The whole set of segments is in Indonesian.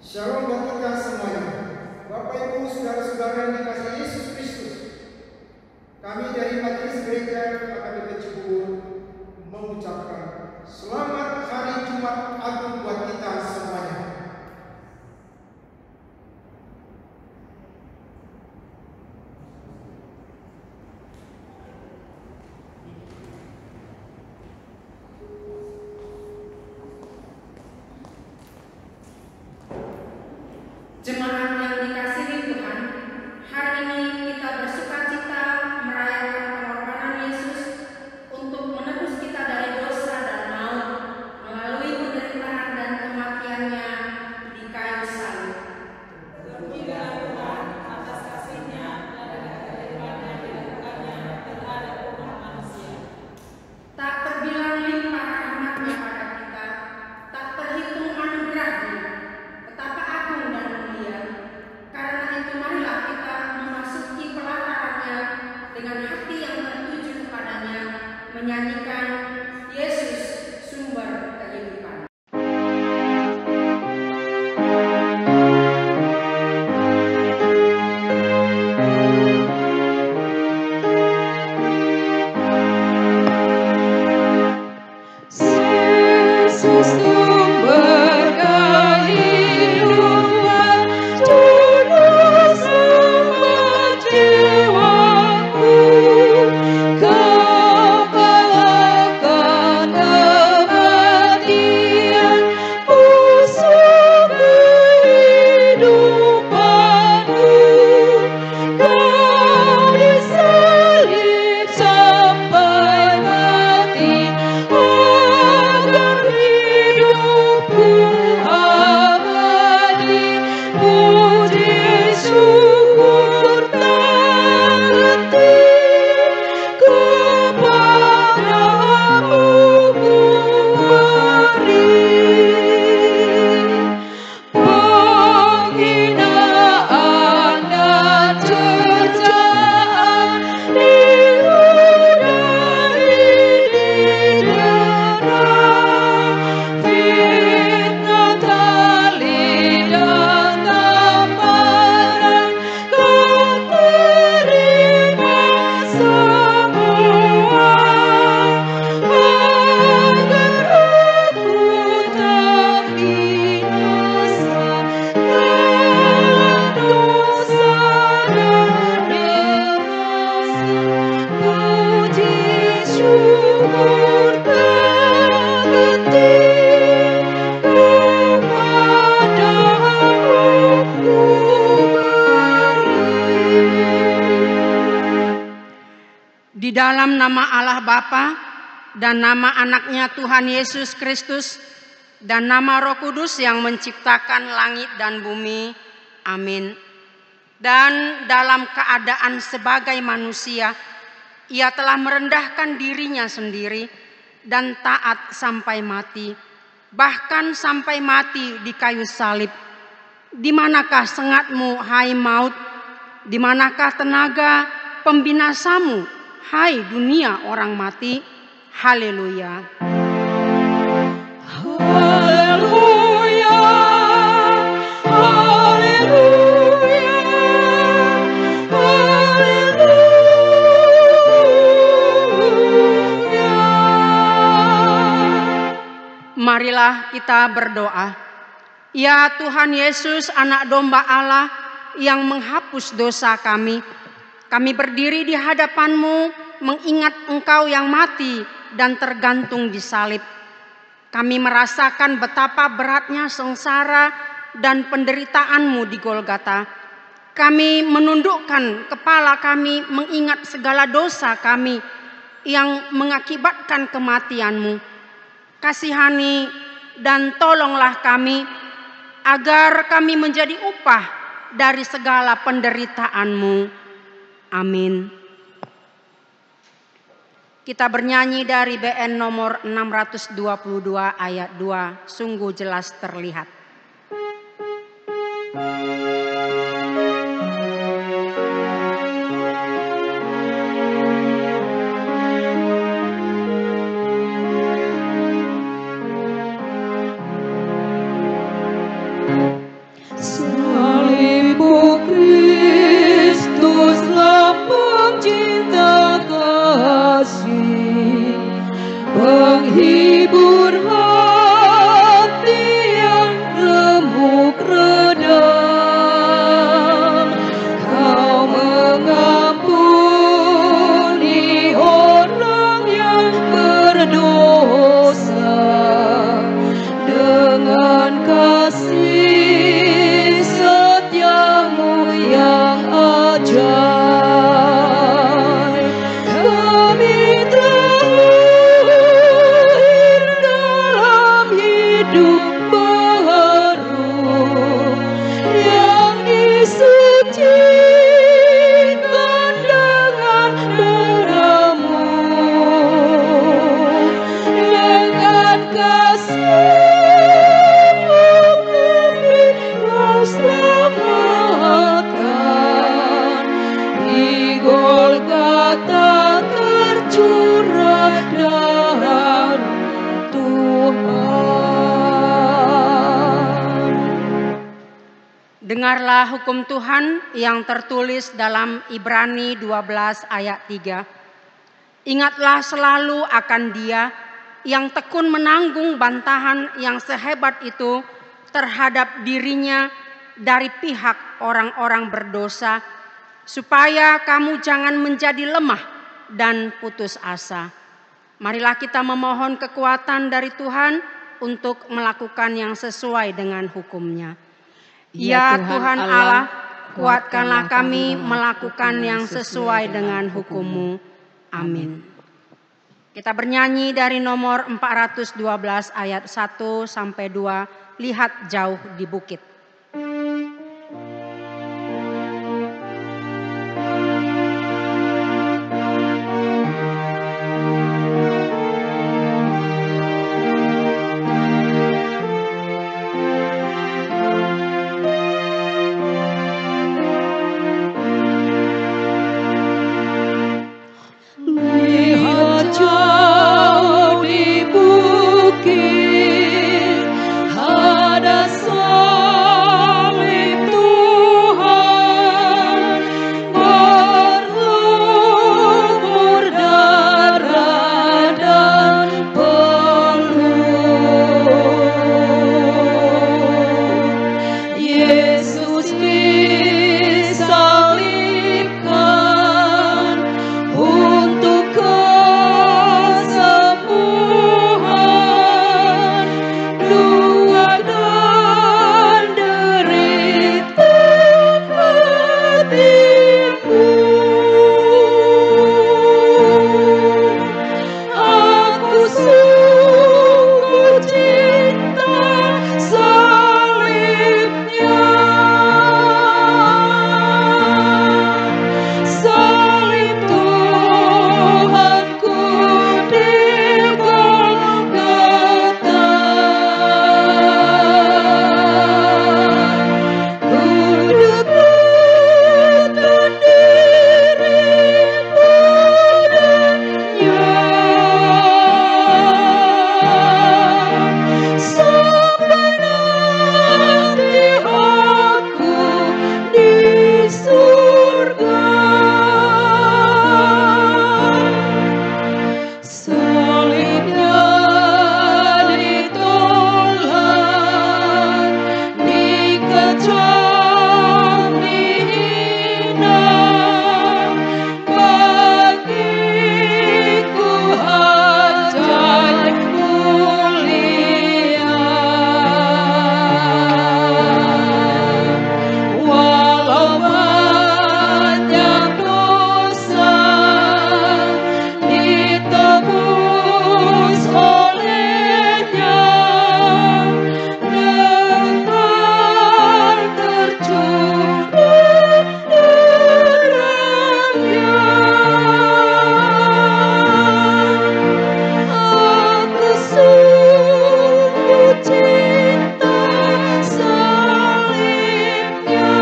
Shalom buat kita semuanya. Bapak Ibu saudara-saudara yang dikasihi Yesus Kristus, kami dari Majelis Gereja AKBP Cibubur mengucapkan selamat hari Jumat Agung buat kita semuanya. Jemaat yang dikasihi Tuhan, hari ini kita bersukacita merayakan pengorbanan Yesus untuk menebus kita dari dosa dan maut melalui penderitaan dan kematiannya di kayu salib. Terpujilah Tuhan atas kasih-Nya dan keajaiban yang dilakukannya terhadap umat manusia. Tak terbilang limpah rahmat-Nya pada kita, tak terhitung anugerah-Nya, betapa agung dan mulia. Karena itu marilah kita memasuki pelataran-Nya dengan hati yang tertuju kepadanya, menyanyikan Yesus sumber kehidupan. Yesus sumber kehidupan, tujuh selamat jiwaku, Kau kalahkan kematian, musuh kehidupanku. Kau disalib sampai mati, agar hidupku abadi. Puji syukur tak henti kepadamu ku beri. Penghinaan dan cercaan diludahi didera, fitnah tali dan tamparan Kau terima semua, agar aku tak binasa dalam dosa dan binasa. Puji syukur tak henti kepadamu ku beri. Di dalam nama Allah Bapa dan nama anaknya Tuhan Yesus Kristus dan nama Roh Kudus yang menciptakan langit dan bumi. Amin. Dan dalam keadaan sebagai manusia, Ia telah merendahkan dirinya sendiri dan taat sampai mati, bahkan sampai mati di kayu salib. Di manakah sengatmu, hai maut? Di manakah tenaga pembinasamu, hai dunia orang mati? Haleluya. Haleluya, haleluya, haleluya. Marilah kita berdoa. Ya Tuhan Yesus, anak domba Allah yang menghapus dosa kami berdiri di hadapan-Mu mengingat Engkau yang mati dan tergantung di salib. Kami merasakan betapa beratnya sengsara dan penderitaan-Mu di Golgota. Kami menundukkan kepala kami mengingat segala dosa kami yang mengakibatkan kematian-Mu. Kasihani dan tolonglah kami agar kami menjadi upah dari segala penderitaan-Mu. Amin. Kita bernyanyi dari BN nomor 622 ayat 2, sungguh jelas terlihat. Dengarlah hukum Tuhan yang tertulis dalam Ibrani 12 ayat 3. Ingatlah selalu akan Dia yang tekun menanggung bantahan yang sehebat itu terhadap dirinya dari pihak orang-orang berdosa, supaya kamu jangan menjadi lemah dan putus asa. Marilah kita memohon kekuatan dari Tuhan untuk melakukan yang sesuai dengan hukum-Nya. Ya Tuhan Allah, kuatkanlah kami melakukan yang sesuai dengan hukum-Mu. Amin. Kita bernyanyi dari nomor 412 ayat 1 sampai 2, lihat jauh di bukit. Lihat jauh di bukit, ada salib Tuhan, berlumur darah dan peluh. Yesus disalibkan untuk kesembuhan luka dan derita hatiku. Aku sungguh cinta salibnya, salib Tuhanku di Golgota. Ku dekatkan diri padanya, sampai nanti aku di surga. Salibnya ditolak, dikecam, dihina, bagiku ajaib mulia. Walau banyak dosa ditebus olehnya dengan tercurah darahnya. Aku sungguh cinta salibnya,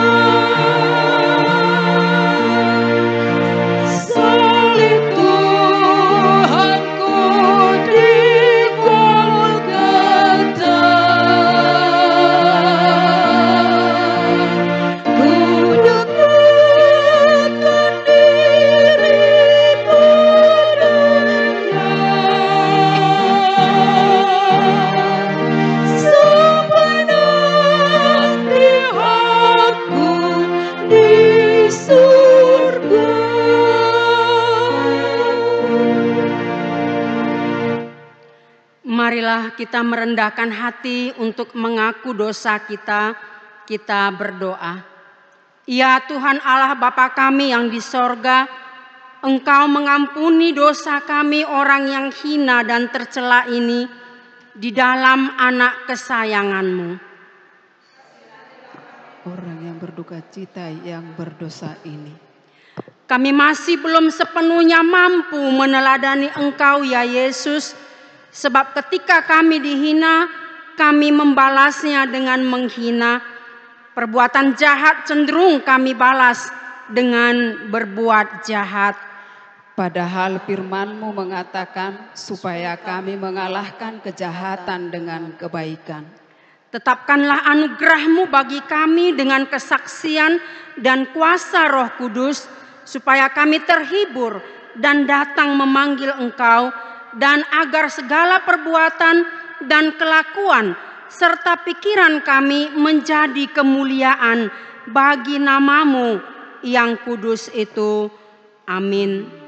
salib Tuhanku di Golgota. Ku dekatkan diri padanya, sampai nanti aku di surga. Marilah kita merendahkan hati untuk mengaku dosa kita. Kita berdoa. Ya Tuhan Allah Bapa kami yang di sorga, Engkau mengampuni dosa kami orang yang hina dan tercela ini di dalam anak kesayangan-Mu. Orang yang berduka cita yang berdosa ini. Kami masih belum sepenuhnya mampu meneladani Engkau ya Yesus, sebab ketika kami dihina, kami membalasnya dengan menghina. Perbuatan jahat cenderung kami balas dengan berbuat jahat. Padahal firman-Mu mengatakan supaya kami mengalahkan kejahatan dengan kebaikan. Tetapkanlah anugerah-Mu bagi kami dengan kesaksian dan kuasa Roh Kudus, supaya kami terhibur dan datang memanggil Engkau, dan agar segala perbuatan dan kelakuan serta pikiran kami menjadi kemuliaan bagi nama-Mu yang kudus itu. Amin.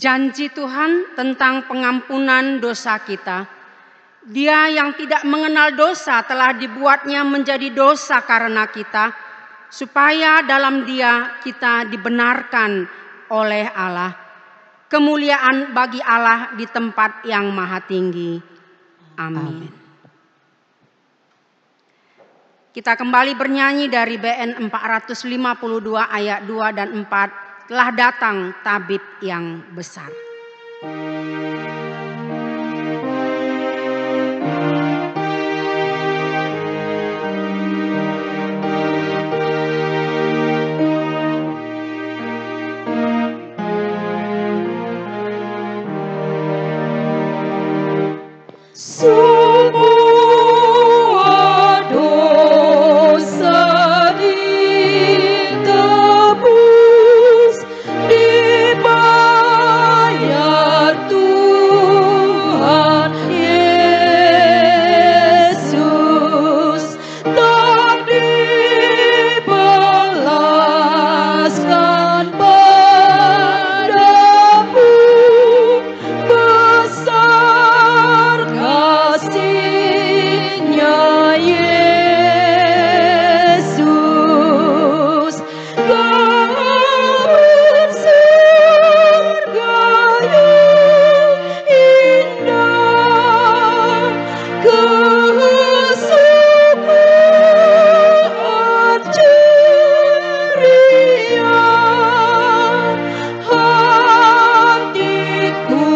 Janji Tuhan tentang pengampunan dosa kita. Dia yang tidak mengenal dosa telah dibuatnya menjadi dosa karena kita, supaya dalam Dia kita dibenarkan oleh Allah. Kemuliaan bagi Allah di tempat yang maha tinggi. Amin. Kita kembali bernyanyi dari BN 452 ayat 2 dan 4. Telah datang tabib yang besar. Semua dosa ditebus, dibayar Tuhan Yesus, tak dibalaskan padamu. Besar kasih-Nya Yesus, gambar surga yang indah, kesukaan ceria, hatiku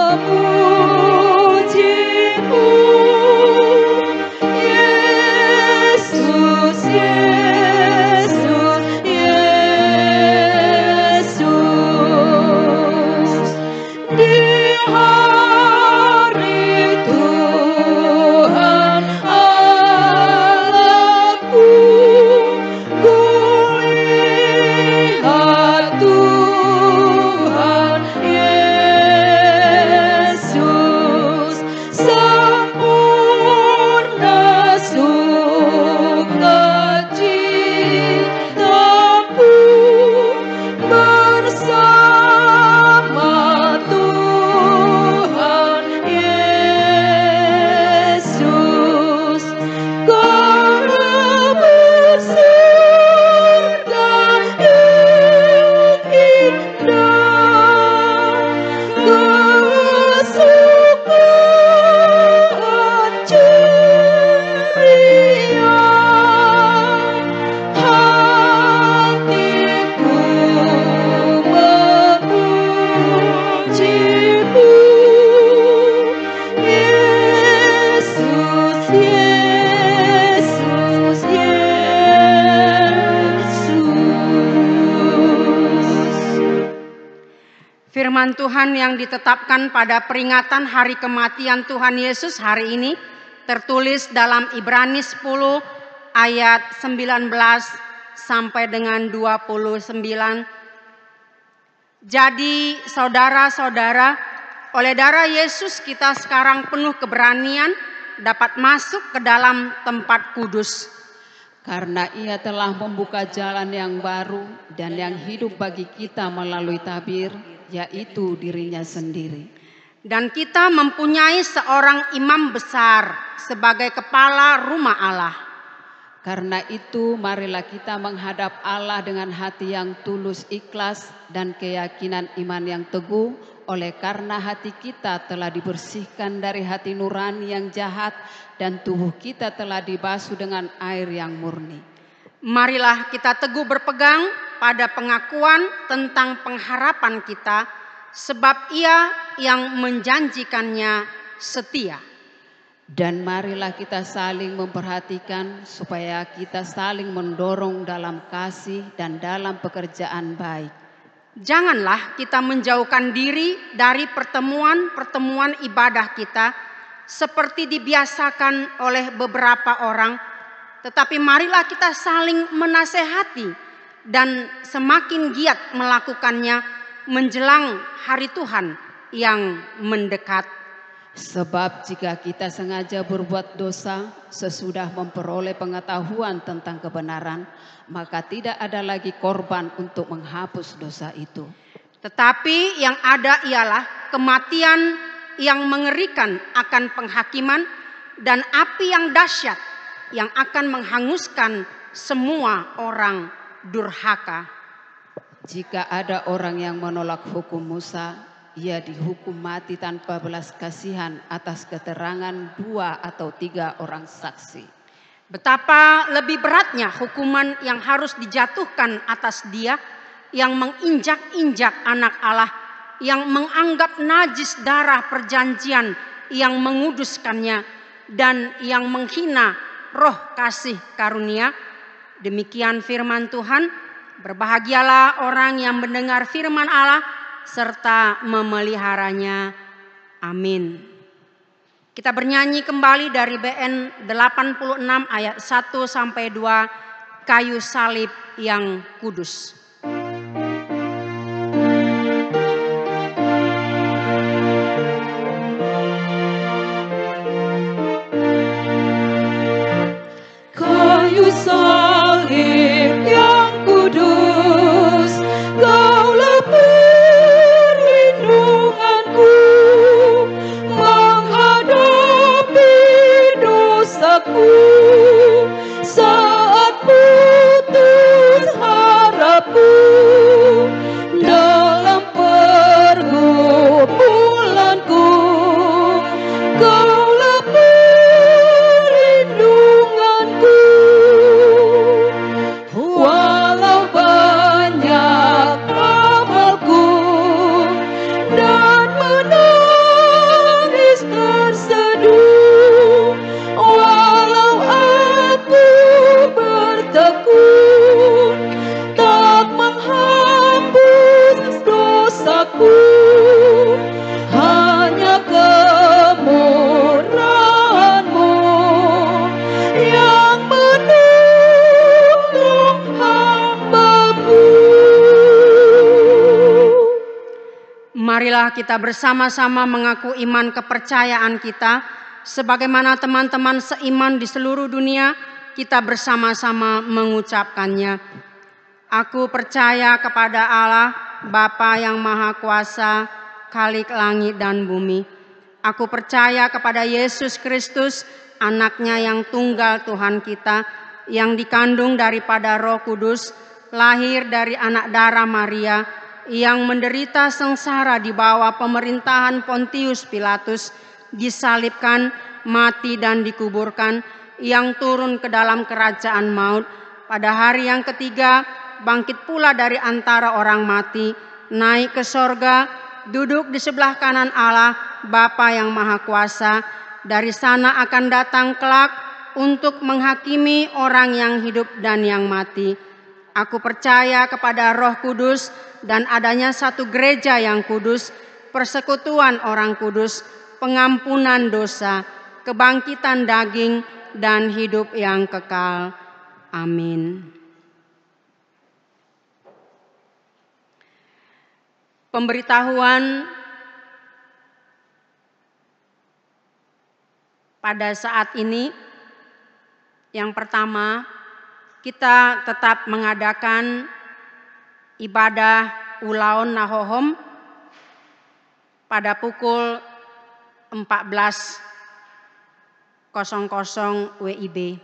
memuji-Mu, Yesus, Yesus, Yesus. Di hari Tuhan Allahku, kulihat Tuhan Yesus, sempurna sukacitaku bersama Tuhan Yesus. Gambar surga yang indah, kesukaan ceria, hatiku memuji-Mu, Yesus, Yesus, Yesus. Firman Tuhan yang ditetapkan pada peringatan hari kematian Tuhan Yesus hari ini tertulis dalam Ibrani 10 ayat 19 sampai dengan 29. Jadi saudara-saudara, oleh darah Yesus kita sekarang penuh keberanian dapat masuk ke dalam tempat kudus. Karena Ia telah membuka jalan yang baru dan yang hidup bagi kita melalui tabir, yaitu dirinya sendiri. Dan kita mempunyai seorang imam besar sebagai kepala rumah Allah. Karena itu marilah kita menghadap Allah dengan hati yang tulus ikhlas dan keyakinan iman yang teguh, oleh karena hati kita telah dibersihkan dari hati nurani yang jahat dan tubuh kita telah dibasuh dengan air yang murni. Marilah kita teguh berpegang pada pengakuan tentang pengharapan kita, sebab Ia yang menjanjikannya setia. Dan marilah kita saling memperhatikan supaya kita saling mendorong dalam kasih dan dalam pekerjaan baik. Janganlah kita menjauhkan diri dari pertemuan-pertemuan ibadah kita seperti dibiasakan oleh beberapa orang, tetapi marilah kita saling menasehati dan semakin giat melakukannya menjelang hari Tuhan yang mendekat. Sebab jika kita sengaja berbuat dosa sesudah memperoleh pengetahuan tentang kebenaran, maka tidak ada lagi korban untuk menghapus dosa itu. Tetapi yang ada ialah kematian yang mengerikan akan penghakiman dan api yang dahsyat yang akan menghanguskan semua orang durhaka. Jika ada orang yang menolak hukum Musa, ia dihukum mati tanpa belas kasihan atas keterangan 2 atau 3 orang saksi. Betapa lebih beratnya hukuman yang harus dijatuhkan atas dia yang menginjak-injak anak Allah, yang menganggap najis darah perjanjian yang menguduskannya, dan yang menghina roh kasih karunia. Demikian firman Tuhan. Berbahagialah orang yang mendengar firman Allah serta memeliharanya. Amin. Kita bernyanyi kembali dari BN 86 ayat 1 sampai 2, Kayu Salib yang Kudus. Kayu salib yang kudus, Kaulah perlindunganku menghadapi dosaku saat putus harapku dalam pergumulanku. Kaulah perlindunganku, walau banyak amalku dan menangis terseduh, walau aku bertekun tak menghapus dosaku, hanya kemurahan-Mu yang menolong hamba-Mu. Marilah kita bersama-sama mengaku iman kepercayaan kita. Sebagaimana teman-teman seiman di seluruh dunia, kita bersama-sama mengucapkannya. Aku percaya kepada Allah, Bapa yang Maha Kuasa, Khalik langit dan bumi. Aku percaya kepada Yesus Kristus, anaknya yang tunggal Tuhan kita, yang dikandung daripada Roh Kudus, lahir dari anak darah Maria, yang menderita sengsara di bawah pemerintahan Pontius Pilatus, disalibkan, mati dan dikuburkan, yang turun ke dalam kerajaan maut, pada hari yang ketiga bangkit pula dari antara orang mati, naik ke sorga, duduk di sebelah kanan Allah, Bapa yang Maha Kuasa. Dari sana akan datang kelak untuk menghakimi orang yang hidup dan yang mati. Aku percaya kepada Roh Kudus dan adanya satu gereja yang kudus, persekutuan orang kudus, pengampunan dosa, kebangkitan daging, dan hidup yang kekal. Amin. Pemberitahuan pada saat ini, yang pertama, kita tetap mengadakan ibadah Ulaon Nahohom pada pukul 14.00 WIB.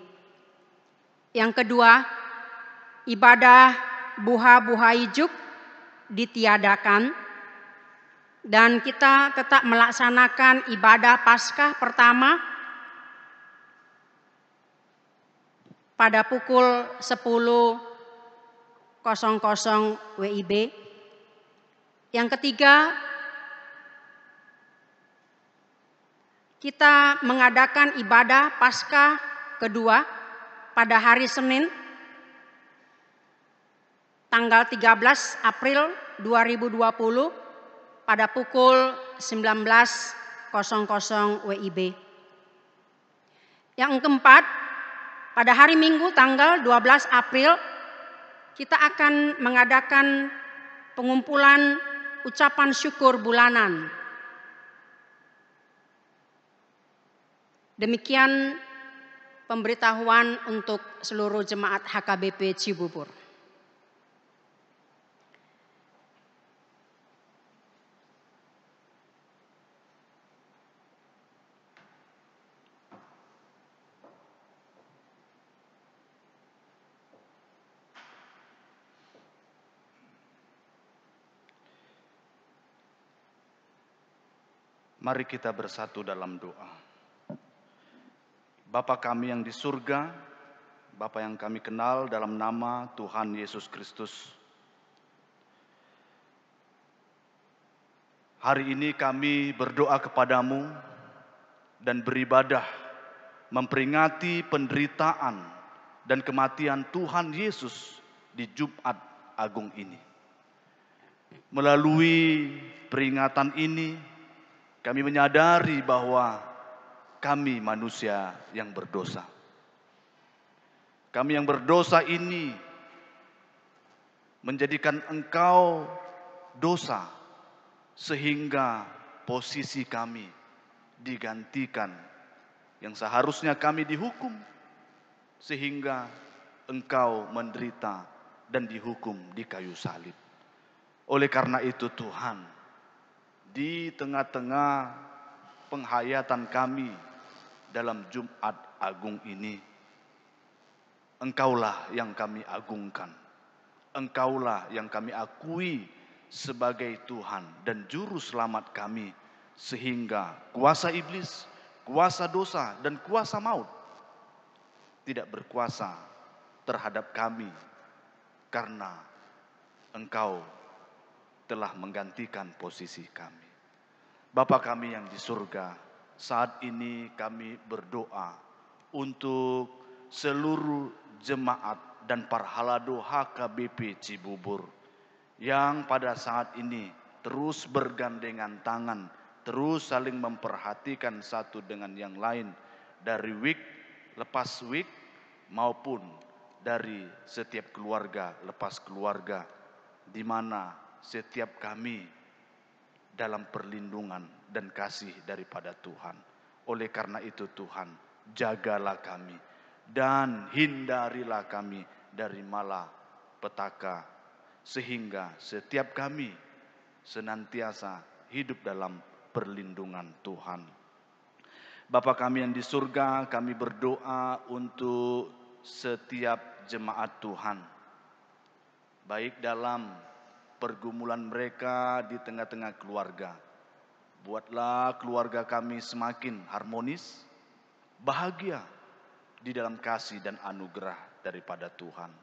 Yang kedua, ibadah Buha Buha Ijuk ditiadakan dan kita tetap melaksanakan ibadah Paskah pertama pada pukul 10.00 WIB. Yang ketiga, kita mengadakan ibadah Paskah kedua pada hari Senin tanggal 13 April 2020 pada pukul 19.00 WIB. Yang keempat, pada hari Minggu tanggal 12 April kita akan mengadakan pengumpulan ucapan syukur bulanan. Demikian pemberitahuan untuk seluruh jemaat HKBP Cibubur. Mari kita bersatu dalam doa. Bapa kami yang di surga, Bapa yang kami kenal dalam nama Tuhan Yesus Kristus. Hari ini kami berdoa kepadamu dan beribadah memperingati penderitaan dan kematian Tuhan Yesus di Jumat Agung ini. Melalui peringatan ini, kami menyadari bahwa kami manusia yang berdosa. Kami yang berdosa ini menjadikan Engkau dosa sehingga posisi kami digantikan. Yang seharusnya kami dihukum sehingga Engkau menderita dan dihukum di kayu salib. Oleh karena itu Tuhan, di tengah-tengah penghayatan kami dalam Jumat Agung ini, Engkaulah yang kami agungkan. Engkaulah yang kami akui sebagai Tuhan dan Juru Selamat kami. Sehingga kuasa iblis, kuasa dosa, dan kuasa maut tidak berkuasa terhadap kami. Karena Engkau telah menggantikan posisi kami. Bapa kami yang di surga, saat ini kami berdoa untuk seluruh jemaat dan parhalado HKBP Cibubur yang pada saat ini terus bergandengan tangan, terus saling memperhatikan satu dengan yang lain dari week lepas week maupun dari setiap keluarga lepas keluarga, di mana setiap kami dalam perlindungan dan kasih daripada Tuhan. Oleh karena itu Tuhan, jagalah kami dan hindarilah kami dari malapetaka, sehingga setiap kami senantiasa hidup dalam perlindungan Tuhan. Bapa kami yang di surga, kami berdoa untuk setiap jemaat Tuhan, baik dalam pergumulan mereka di tengah-tengah keluarga. Buatlah keluarga kami semakin harmonis, bahagia di dalam kasih dan anugerah daripada Tuhan.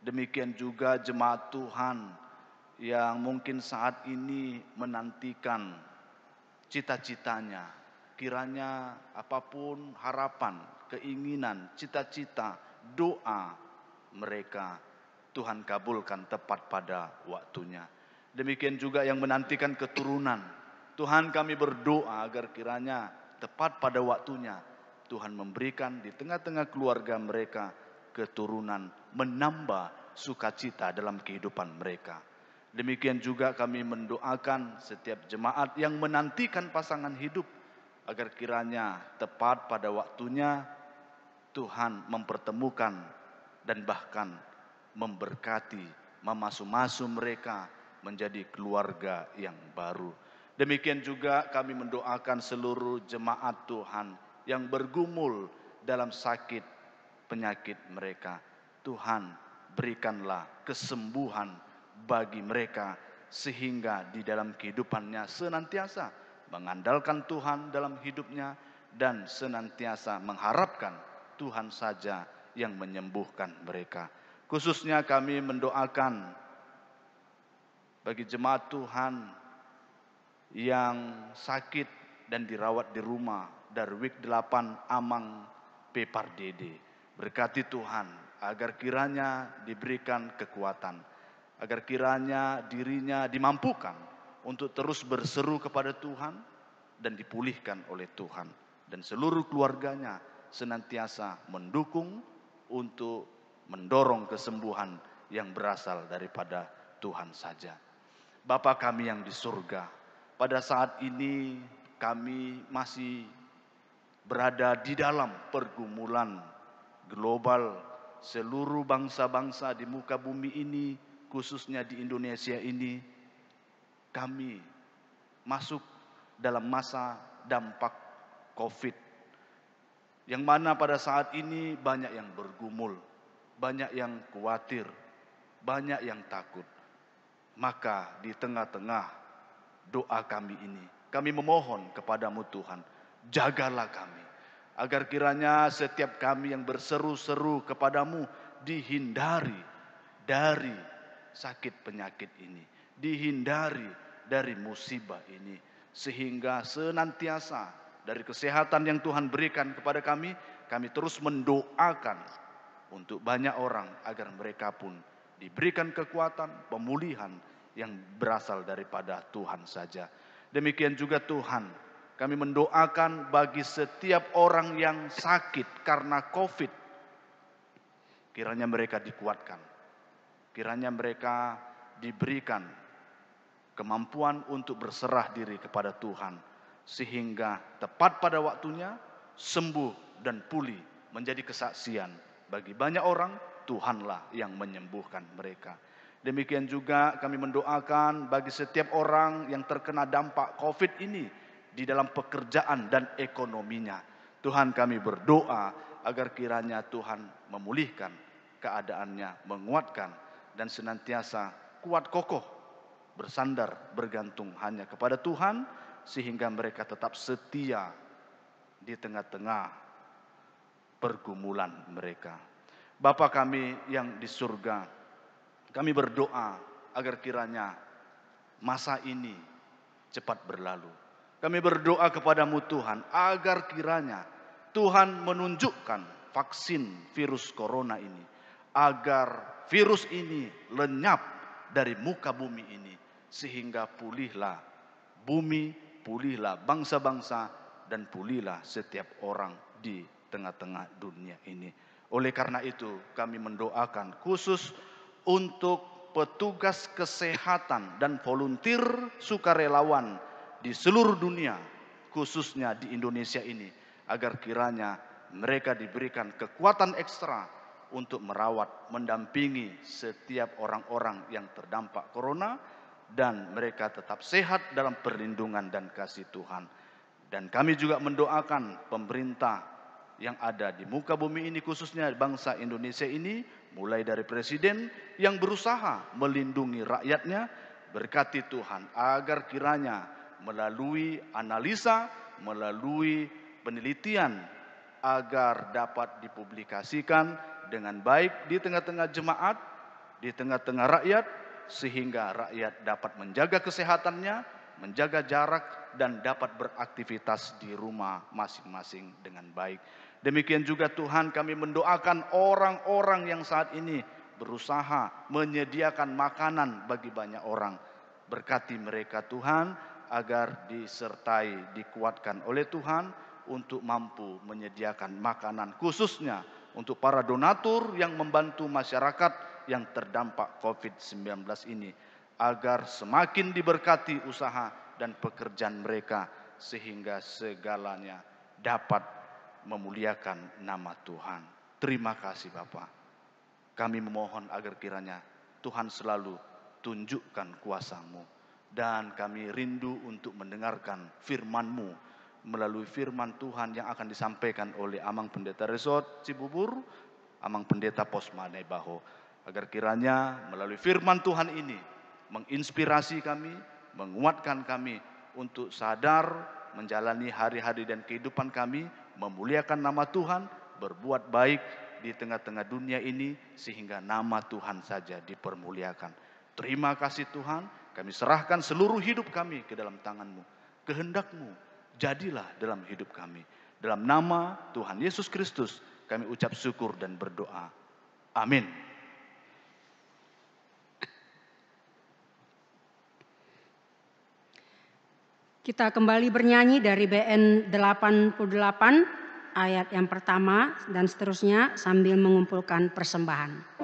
Demikian juga jemaat Tuhan yang mungkin saat ini menantikan cita-citanya. Kiranya apapun harapan, keinginan, cita-cita, doa mereka, Tuhan kabulkan tepat pada waktunya. Demikian juga yang menantikan keturunan. Tuhan kami berdoa agar kiranya tepat pada waktunya Tuhan memberikan di tengah-tengah keluarga mereka keturunan, menambah sukacita dalam kehidupan mereka. Demikian juga kami mendoakan setiap jemaat yang menantikan pasangan hidup, agar kiranya tepat pada waktunya Tuhan mempertemukan dan bahkan memberkati, memasu-masu mereka menjadi keluarga yang baru. Demikian juga kami mendoakan seluruh jemaat Tuhan yang bergumul dalam sakit penyakit mereka. Tuhan, berikanlah kesembuhan bagi mereka sehingga di dalam kehidupannya senantiasa mengandalkan Tuhan dalam hidupnya dan senantiasa mengharapkan Tuhan saja yang menyembuhkan mereka. Khususnya kami mendoakan bagi jemaat Tuhan yang sakit dan dirawat di rumah dari week 8 Amang Pepardede. Berkati Tuhan agar kiranya diberikan kekuatan, agar kiranya dirinya dimampukan untuk terus berseru kepada Tuhan dan dipulihkan oleh Tuhan. Dan seluruh keluarganya senantiasa mendukung untuk mendorong kesembuhan yang berasal daripada Tuhan saja. Bapa kami yang di surga, pada saat ini kami masih berada di dalam pergumulan global, seluruh bangsa-bangsa di muka bumi ini, khususnya di Indonesia ini, kami masuk dalam masa dampak COVID, yang mana pada saat ini banyak yang bergumul, banyak yang khawatir, banyak yang takut. Maka di tengah-tengah doa kami ini, kami memohon kepadamu Tuhan, jagalah kami, agar kiranya setiap kami yang berseru-seru kepadamu dihindari dari sakit penyakit ini, dihindari dari musibah ini, sehingga senantiasa dari kesehatan yang Tuhan berikan kepada kami terus mendoakan untuk banyak orang agar mereka pun diberikan kekuatan, pemulihan yang berasal daripada Tuhan saja. Demikian juga Tuhan, kami mendoakan bagi setiap orang yang sakit karena COVID, kiranya mereka dikuatkan, kiranya mereka diberikan kemampuan untuk berserah diri kepada Tuhan, sehingga tepat pada waktunya sembuh dan pulih menjadi kesaksian bagi banyak orang. Tuhanlah yang menyembuhkan mereka. Demikian juga kami mendoakan bagi setiap orang yang terkena dampak COVID ini di dalam pekerjaan dan ekonominya. Tuhan, kami berdoa agar kiranya Tuhan memulihkan keadaannya, menguatkan dan senantiasa kuat kokoh, bersandar, bergantung hanya kepada Tuhan, sehingga mereka tetap setia di tengah-tengah pergumulan mereka. Bapa kami yang di surga, kami berdoa agar kiranya masa ini cepat berlalu. Kami berdoa kepadamu Tuhan, agar kiranya Tuhan menunjukkan vaksin virus corona ini, agar virus ini lenyap dari muka bumi ini, sehingga pulihlah bumi, pulihlah bangsa-bangsa, dan pulihlah setiap orang di tengah-tengah dunia ini. Oleh karena itu kami mendoakan khusus untuk petugas kesehatan dan volunteer sukarelawan di seluruh dunia, khususnya di Indonesia ini, agar kiranya mereka diberikan kekuatan ekstra untuk merawat, mendampingi setiap orang-orang yang terdampak corona, dan mereka tetap sehat dalam perlindungan dan kasih Tuhan. Dan kami juga mendoakan pemerintah yang ada di muka bumi ini, khususnya bangsa Indonesia ini, mulai dari presiden yang berusaha melindungi rakyatnya. Berkati Tuhan agar kiranya melalui analisa, melalui penelitian, agar dapat dipublikasikan dengan baik di tengah-tengah jemaat, di tengah-tengah rakyat, sehingga rakyat dapat menjaga kesehatannya, menjaga jarak, dan dapat beraktivitas di rumah masing-masing dengan baik. Demikian juga Tuhan, kami mendoakan orang-orang yang saat ini berusaha menyediakan makanan bagi banyak orang. Berkati mereka Tuhan, agar disertai, dikuatkan oleh Tuhan untuk mampu menyediakan makanan khususnya untuk para donatur yang membantu masyarakat yang terdampak COVID-19 ini, agar semakin diberkati usaha dan pekerjaan mereka sehingga segalanya dapat memuliakan nama Tuhan. Terima kasih Bapa. Kami memohon agar kiranya Tuhan selalu tunjukkan kuasa-Mu, dan kami rindu untuk mendengarkan firman-Mu melalui firman Tuhan yang akan disampaikan oleh Amang Pendeta Resort Cibubur, Amang Pendeta Posmane Baho, agar kiranya melalui firman Tuhan ini menginspirasi kami, menguatkan kami untuk sadar menjalani hari-hari dan kehidupan kami, memuliakan nama Tuhan, berbuat baik di tengah-tengah dunia ini sehingga nama Tuhan saja dipermuliakan. Terima kasih Tuhan, kami serahkan seluruh hidup kami ke dalam tangan-Mu. Kehendak-Mu jadilah dalam hidup kami. Dalam nama Tuhan Yesus Kristus kami ucap syukur dan berdoa. Amin. Kita kembali bernyanyi dari BN 88 ayat yang pertama dan seterusnya sambil mengumpulkan persembahan.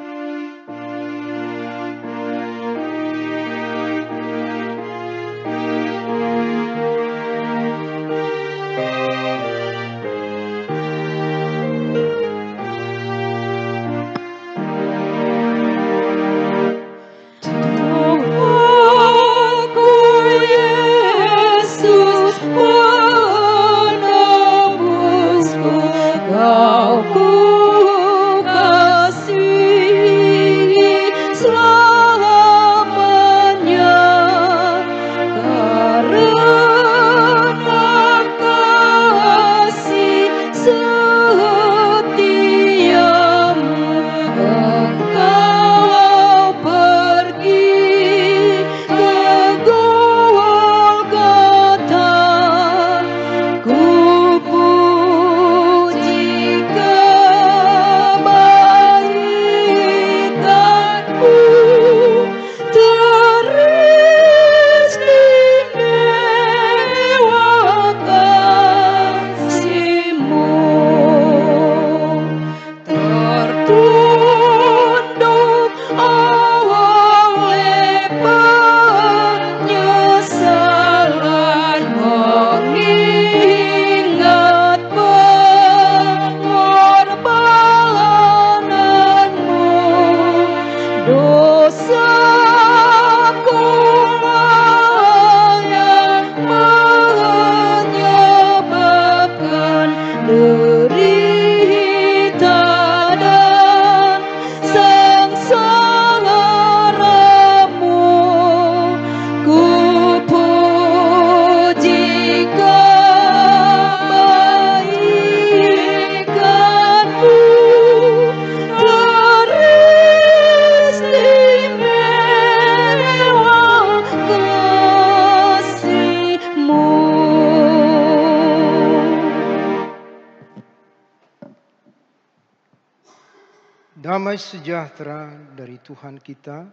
Damai sejahtera dari Tuhan kita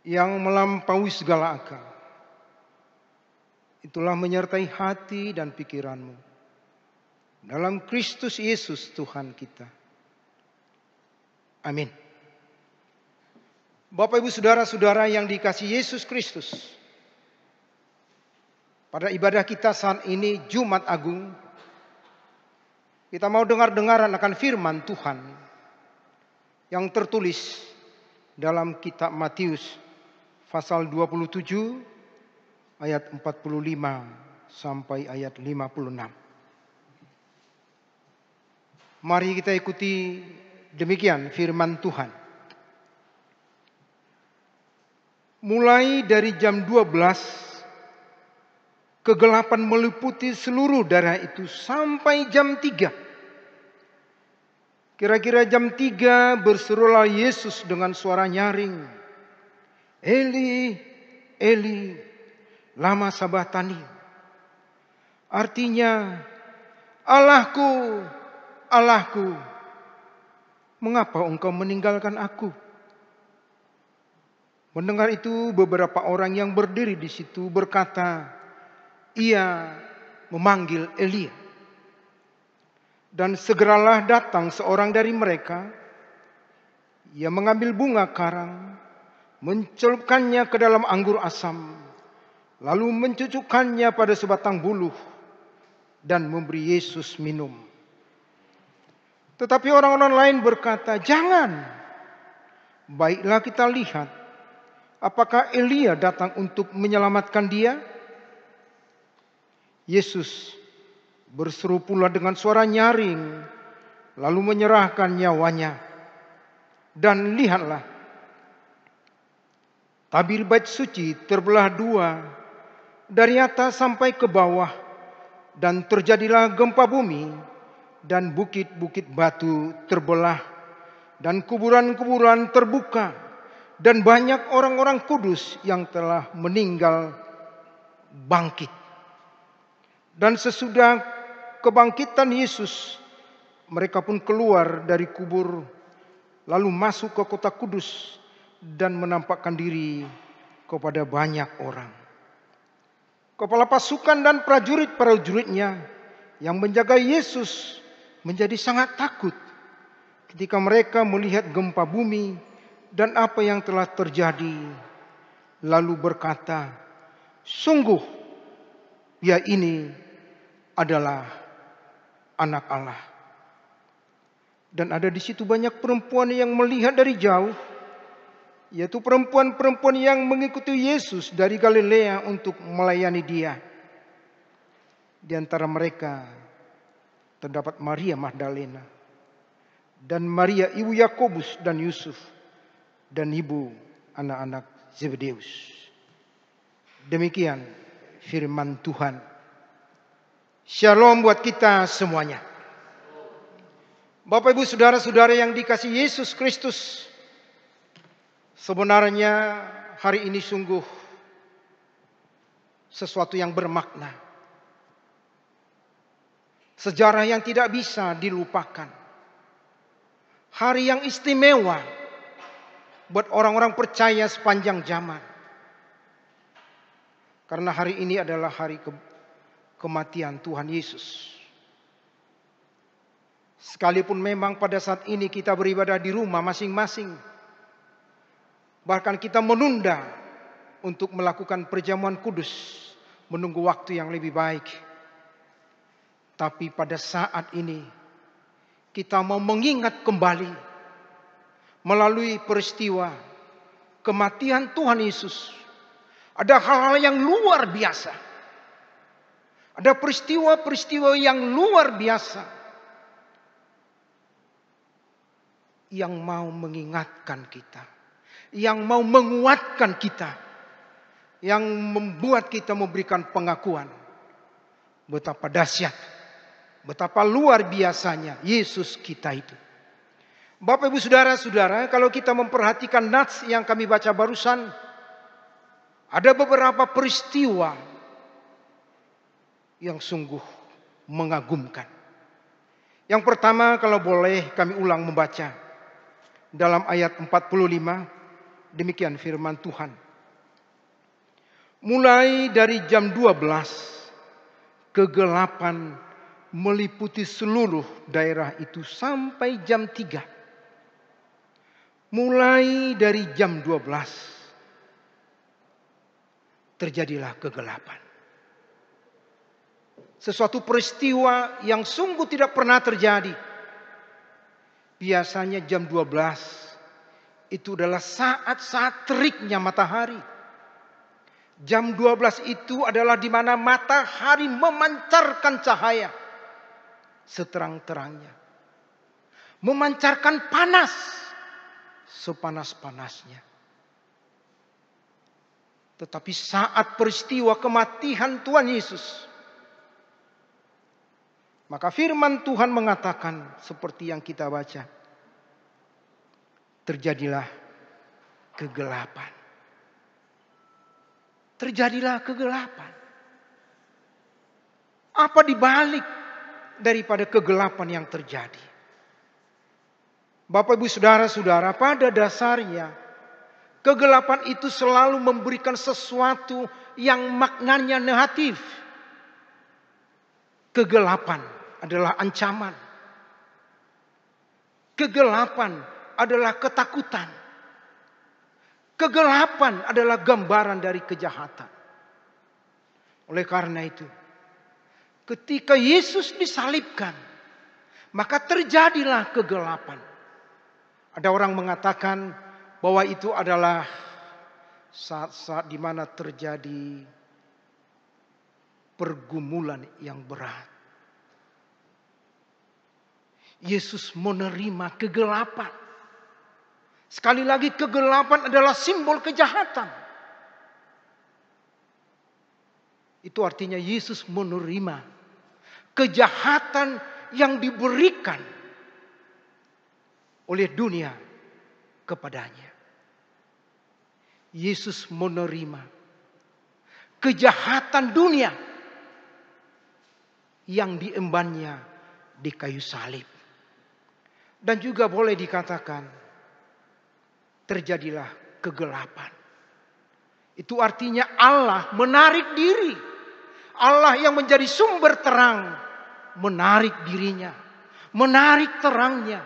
yang melampaui segala akal, itulah menyertai hati dan pikiranmu dalam Kristus Yesus Tuhan kita. Amin. Bapak Ibu Saudara-saudara yang dikasihi Yesus Kristus, pada ibadah kita saat ini Jumat Agung, kita mau dengar-dengaran akan firman Tuhan yang tertulis dalam kitab Matius pasal 27 ayat 45 sampai ayat 56. Mari kita ikuti demikian firman Tuhan. Mulai dari jam 12 kegelapan meliputi seluruh daerah itu sampai jam 3. Kira-kira jam 3 berserulah Yesus dengan suara nyaring, Eli, Eli, lama sabachthani. Artinya, Allahku, Allahku, mengapa engkau meninggalkan aku? Mendengar itu beberapa orang yang berdiri di situ berkata, ia memanggil Elia. Dan segeralah datang seorang dari mereka. Ia mengambil bunga karang, mencelupkannya ke dalam anggur asam, lalu mencucukkannya pada sebatang buluh dan memberi Yesus minum. Tetapi orang-orang lain berkata, "Jangan, baiklah kita lihat, apakah Elia datang untuk menyelamatkan dia?" Yesus berseru pula dengan suara nyaring, lalu menyerahkan nyawanya. Dan lihatlah, tabir bait suci terbelah dua dari atas sampai ke bawah, dan terjadilah gempa bumi, dan bukit-bukit batu terbelah, dan kuburan-kuburan terbuka, dan banyak orang-orang kudus yang telah meninggal bangkit. Dan sesudah kebangkitan Yesus, mereka pun keluar dari kubur, lalu masuk ke kota kudus dan menampakkan diri kepada banyak orang. Kepala pasukan dan prajurit-prajuritnya yang menjaga Yesus menjadi sangat takut ketika mereka melihat gempa bumi dan apa yang telah terjadi. Lalu berkata, "Sungguh, dia ini adalah Anak Allah." Dan ada di situ banyak perempuan yang melihat dari jauh, yaitu perempuan-perempuan yang mengikuti Yesus dari Galilea untuk melayani dia. Di antara mereka terdapat Maria Magdalena dan Maria ibu Yakobus dan Yusuf dan ibu anak-anak Zebedeus. Demikian firman Tuhan. Shalom buat kita semuanya. Bapak, Ibu, saudara-saudara yang dikasihi Yesus Kristus, sebenarnya hari ini sungguh sesuatu yang bermakna. Sejarah yang tidak bisa dilupakan. Hari yang istimewa buat orang-orang percaya sepanjang zaman. Karena hari ini adalah hari kematian Tuhan Yesus. Sekalipun memang pada saat ini kita beribadah di rumah masing-masing, bahkan kita menunda untuk melakukan perjamuan kudus, menunggu waktu yang lebih baik. Tapi pada saat ini kita mau mengingat kembali melalui peristiwa kematian Tuhan Yesus. Ada hal-hal yang luar biasa. Ada peristiwa-peristiwa yang luar biasa yang mau mengingatkan kita, yang mau menguatkan kita, yang membuat kita memberikan pengakuan betapa dahsyat, betapa luar biasanya Yesus kita itu. Bapak, Ibu, saudara-saudara, kalau kita memperhatikan nats yang kami baca barusan, ada beberapa peristiwa yang sungguh mengagumkan. Yang pertama, kalau boleh kami ulang membaca dalam ayat 45, demikian firman Tuhan. Mulai dari jam 12, kegelapan meliputi seluruh daerah itu sampai jam 3. Mulai dari jam 12, terjadilah kegelapan. Sesuatu peristiwa yang sungguh tidak pernah terjadi. Biasanya jam 12 itu adalah saat-saat teriknya matahari. Jam 12 itu adalah di mana matahari memancarkan cahaya seterang-terangnya. Memancarkan panas sepanas-panasnya. Tetapi saat peristiwa kematian Tuhan Yesus, maka firman Tuhan mengatakan seperti yang kita baca. Terjadilah kegelapan. Terjadilah kegelapan. Apa dibalik daripada kegelapan yang terjadi? Bapak, Ibu, saudara-saudara, pada dasarnya kegelapan itu selalu memberikan sesuatu yang maknanya negatif. Kegelapan adalah ancaman. kegelapan adalah ketakutan. Kegelapan adalah gambaran dari kejahatan. Oleh karena itu, ketika Yesus disalibkan, maka terjadilah kegelapan. Ada orang mengatakan bahwa itu adalah saat-saat di mana terjadi pergumulan yang berat. Yesus menerima kegelapan. Sekali lagi, kegelapan adalah simbol kejahatan. Itu artinya Yesus menerima kejahatan yang diberikan oleh dunia kepadanya. Yesus menerima kejahatan dunia yang diembannya di kayu salib. Dan juga boleh dikatakan terjadilah kegelapan. Itu artinya Allah menarik diri. Allah yang menjadi sumber terang menarik dirinya, menarik terangnya,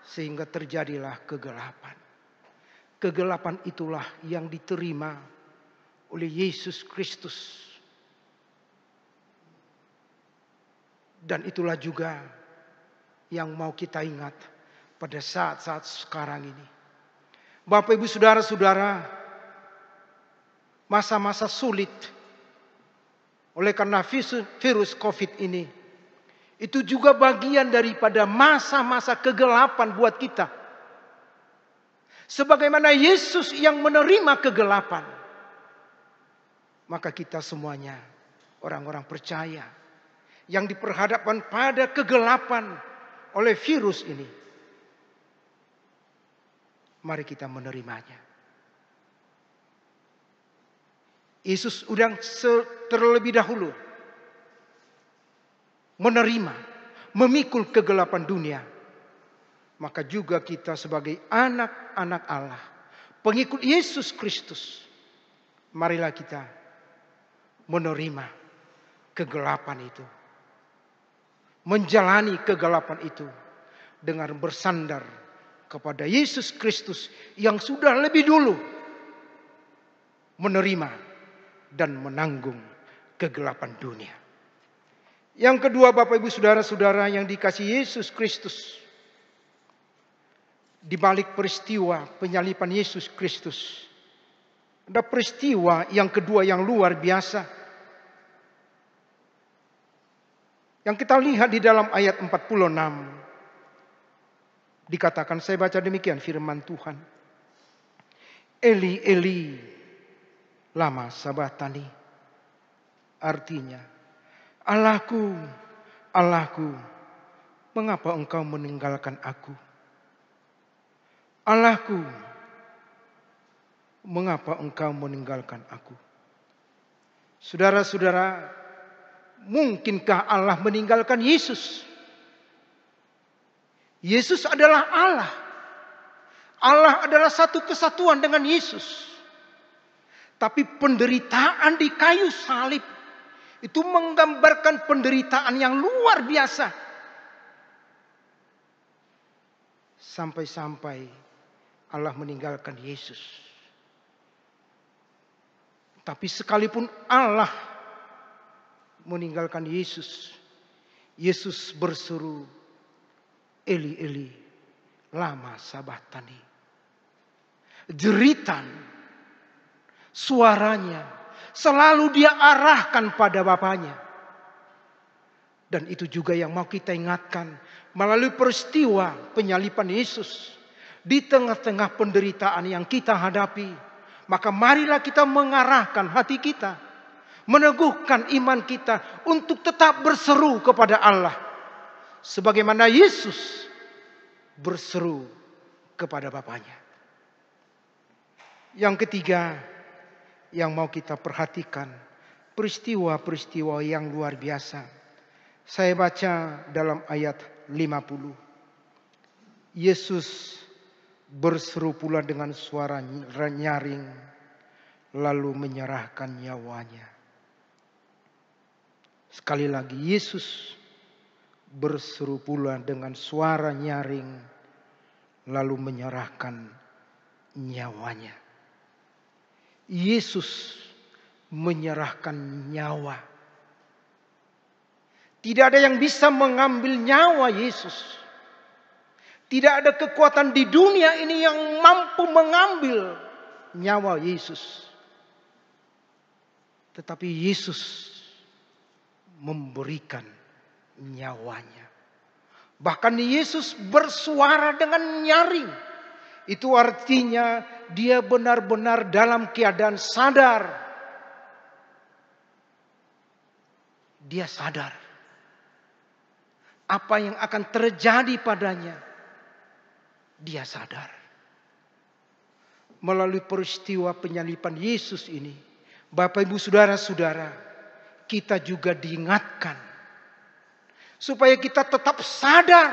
sehingga terjadilah kegelapan. Kegelapan itulah yang diterima oleh Yesus Kristus. Dan itulah juga yang mau kita ingat pada saat-saat sekarang ini. Bapak, Ibu, Saudara-saudara, masa-masa sulit oleh karena virus COVID ini, itu juga bagian daripada masa-masa kegelapan buat kita. Sebagaimana Yesus yang menerima kegelapan, maka kita semuanya orang-orang percaya yang diperhadapkan pada kegelapan oleh virus ini, mari kita menerimanya. Yesus sudah terlebih dahulu menerima, memikul kegelapan dunia. Maka juga kita sebagai anak-anak Allah, pengikut Yesus Kristus, marilah kita menerima kegelapan itu. Menjalani kegelapan itu dengan bersandar kepada Yesus Kristus yang sudah lebih dulu menerima dan menanggung kegelapan dunia. Yang kedua, Bapak, Ibu, Saudara-saudara yang dikasihi Yesus Kristus, di balik peristiwa penyaliban Yesus Kristus, ada peristiwa yang kedua yang luar biasa. Yang kita lihat di dalam ayat 46. Dikatakan, saya baca demikian firman Tuhan. Eli, Eli, lama sabachthani. Artinya, Allahku, Allahku, mengapa engkau meninggalkan aku? Allahku, mengapa engkau meninggalkan aku? Saudara-saudara, mungkinkah Allah meninggalkan Yesus? Yesus adalah Allah. Allah adalah satu kesatuan dengan Yesus. Tapi penderitaan di kayu salib itu menggambarkan penderitaan yang luar biasa. Sampai-sampai Allah meninggalkan Yesus. Tapi sekalipun Allah meninggalkan Yesus, Yesus berseru, Eli, Eli, lama sabachthani. Jeritan suaranya selalu dia arahkan pada Bapaknya. Dan itu juga yang mau kita ingatkan melalui peristiwa penyaliban Yesus. Di tengah-tengah penderitaan yang kita hadapi, maka marilah kita mengarahkan hati kita, meneguhkan iman kita untuk tetap berseru kepada Allah. Sebagaimana Yesus berseru kepada Bapaknya. Yang ketiga yang mau kita perhatikan, peristiwa-peristiwa yang luar biasa. Saya baca dalam ayat 50. Yesus berseru pula dengan suara nyaring, lalu menyerahkan nyawanya. Sekali lagi, Yesus berseru pula dengan suara nyaring, lalu menyerahkan nyawanya. Yesus menyerahkan nyawa. Tidak ada yang bisa mengambil nyawa Yesus. Tidak ada kekuatan di dunia ini yang mampu mengambil nyawa Yesus. Tetapi Yesus memberikan nyawanya. Bahkan Yesus bersuara dengan nyaring. Itu artinya dia benar-benar dalam keadaan sadar. Dia sadar apa yang akan terjadi padanya. Dia sadar. Melalui peristiwa penyaliban Yesus ini, Bapak Ibu Saudara-saudara, kita juga diingatkan supaya kita tetap sadar.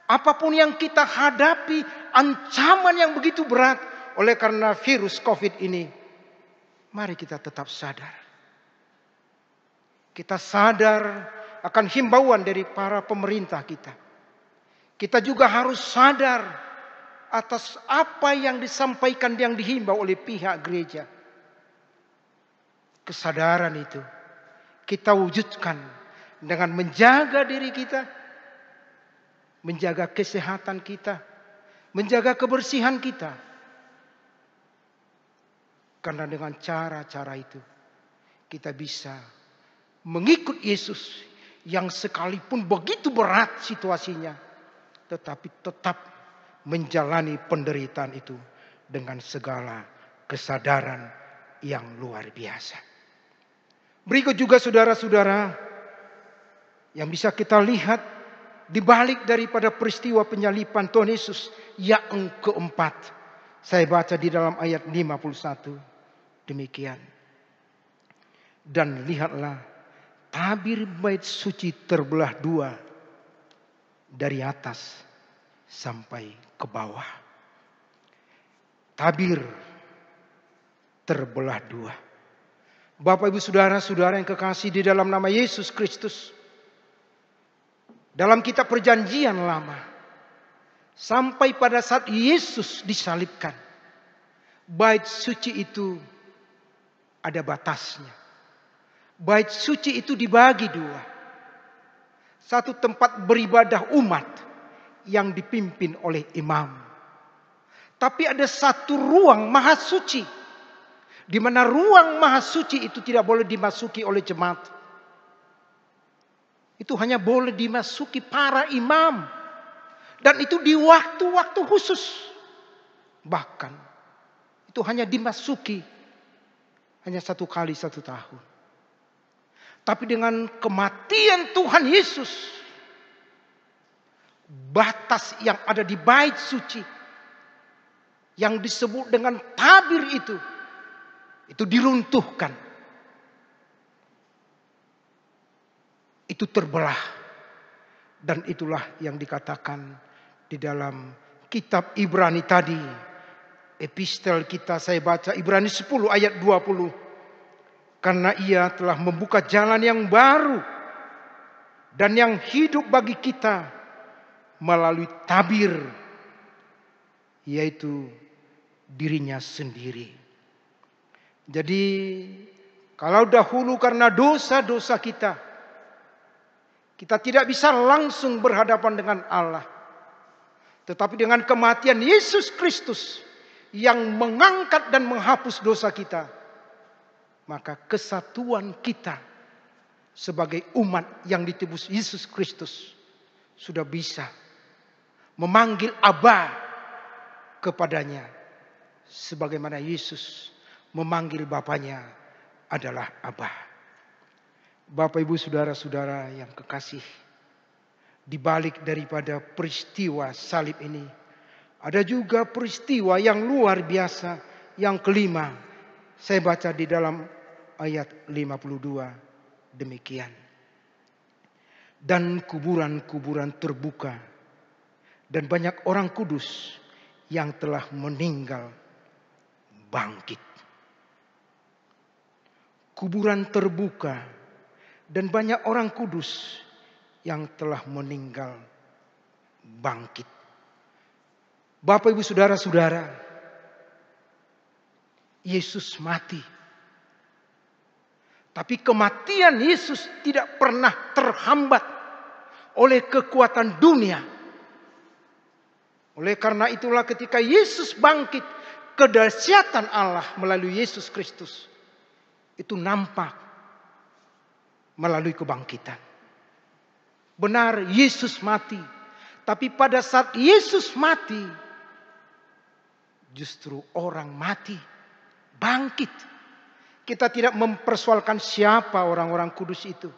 Apapun yang kita hadapi, ancaman yang begitu berat oleh karena virus COVID ini, mari kita tetap sadar. Kita sadar akan himbauan dari para pemerintah kita. Kita juga harus sadar atas apa yang disampaikan, yang dihimbau oleh pihak gereja. Kesadaran itu kita wujudkan dengan menjaga diri kita, menjaga kesehatan kita, menjaga kebersihan kita. Karena dengan cara-cara itu kita bisa mengikut Yesus yang sekalipun begitu berat situasinya, tetapi tetap menjalani penderitaan itu dengan segala kesadaran yang luar biasa. Berikut juga saudara-saudara yang bisa kita lihat di balik daripada peristiwa penyaliban Tuhan Yesus yang keempat. Saya baca di dalam ayat 51 demikian. Dan lihatlah, tabir bait suci terbelah dua dari atas sampai ke bawah. Tabir terbelah dua. Bapak Ibu Saudara-saudara yang kekasih di dalam nama Yesus Kristus, dalam kitab Perjanjian Lama, sampai pada saat Yesus disalibkan, bait suci itu ada batasnya. Bait suci itu dibagi dua. Satu tempat beribadah umat yang dipimpin oleh imam. Tapi ada satu ruang maha suci, di mana ruang maha suci itu tidak boleh dimasuki oleh jemaat. Itu hanya boleh dimasuki para imam. Dan itu di waktu-waktu khusus. Bahkan itu hanya dimasuki hanya 1 kali 1 tahun. Tapi dengan kematian Tuhan Yesus, batas yang ada di bait suci yang disebut dengan tabir itu diruntuhkan. Itu terbelah. Dan itulah yang dikatakan di dalam kitab Ibrani tadi. Epistel kita saya baca Ibrani 10 ayat 20. Karena ia telah membuka jalan yang baru dan yang hidup bagi kita melalui tabir, yaitu dirinya sendiri. Jadi kalau dahulu karena dosa-dosa kita tidak bisa langsung berhadapan dengan Allah. Tetapi dengan kematian Yesus Kristus yang mengangkat dan menghapus dosa kita, maka kesatuan kita sebagai umat yang ditebus Yesus Kristus sudah bisa memanggil Aba kepadanya. Sebagaimana Yesus memanggil Bapaknya adalah Aba. Bapak Ibu Saudara-saudara yang kekasih, di balik daripada peristiwa salib ini, ada juga peristiwa yang luar biasa yang kelima. Saya baca di dalam ayat 52 demikian. Dan kuburan-kuburan terbuka dan banyak orang kudus yang telah meninggal bangkit. Kuburan terbuka dan banyak orang kudus yang telah meninggal bangkit. Bapak, Ibu, Saudara-saudara, Yesus mati. Tapi kematian Yesus tidak pernah terhambat oleh kekuatan dunia. Oleh karena itulah ketika Yesus bangkit, kedahsyatan Allah melalui Yesus Kristus itu nampak melalui kebangkitan. Benar, Yesus mati. Tapi pada saat Yesus mati, justru orang mati bangkit. Kita tidak mempersoalkan siapa orang-orang kudus itu.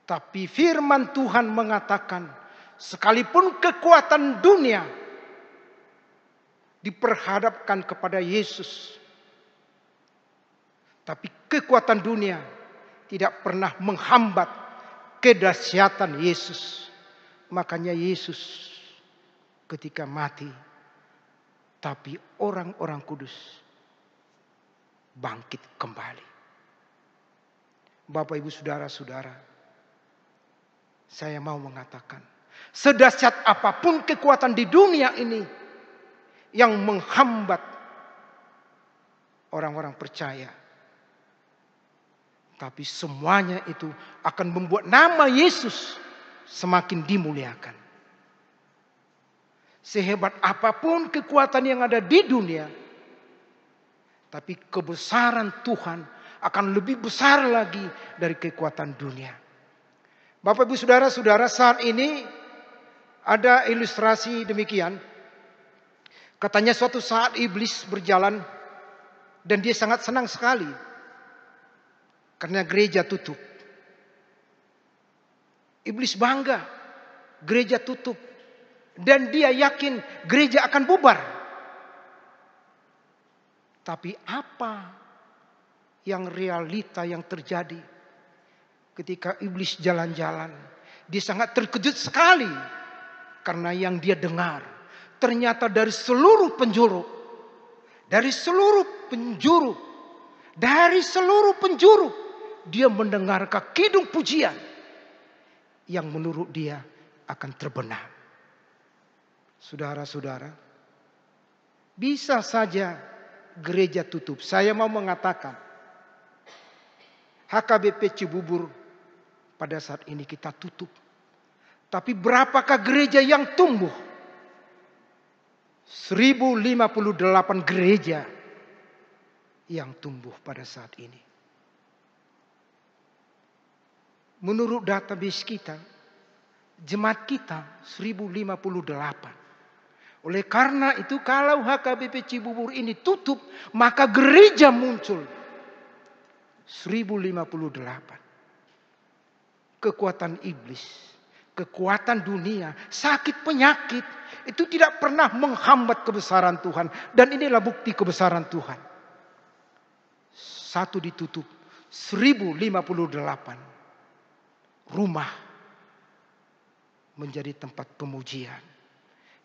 Tapi firman Tuhan mengatakan, sekalipun kekuatan dunia diperhadapkan kepada Yesus, tapi kekuatan dunia tidak pernah menghambat kedahsyatan Yesus. Makanya Yesus ketika mati, tapi orang-orang kudus bangkit kembali. Bapak, Ibu, Saudara-saudara, saya mau mengatakan, sedahsyat apapun kekuatan di dunia ini yang menghambat orang-orang percaya, tapi semuanya itu akan membuat nama Yesus semakin dimuliakan. Sehebat apapun kekuatan yang ada di dunia, tapi kebesaran Tuhan akan lebih besar lagi dari kekuatan dunia. Bapak, Ibu, Saudara-saudara, saat ini ada ilustrasi demikian. Katanya suatu saat iblis berjalan dan dia sangat senang sekali karena gereja tutup. Iblis bangga, gereja tutup, dan dia yakin gereja akan bubar. Tapi apa yang realita yang terjadi ketika iblis jalan-jalan? Dia sangat terkejut sekali karena yang dia dengar ternyata dari seluruh penjuru, dari seluruh penjuru dia mendengarkan kidung pujian yang menurut dia akan terbenam. Saudara-saudara, bisa saja gereja tutup. Saya mau mengatakan, HKBP Cibubur pada saat ini kita tutup. Tapi berapakah gereja yang tumbuh? 1058 gereja yang tumbuh pada saat ini. Menurut database kita, jemaat kita 1058. Oleh karena itu kalau HKBP Cibubur ini tutup, maka gereja muncul 1058. Kekuatan iblis, kekuatan dunia, sakit penyakit itu tidak pernah menghambat kebesaran Tuhan. Dan inilah bukti kebesaran Tuhan. Satu ditutup, 1058 rumah menjadi tempat pemujian,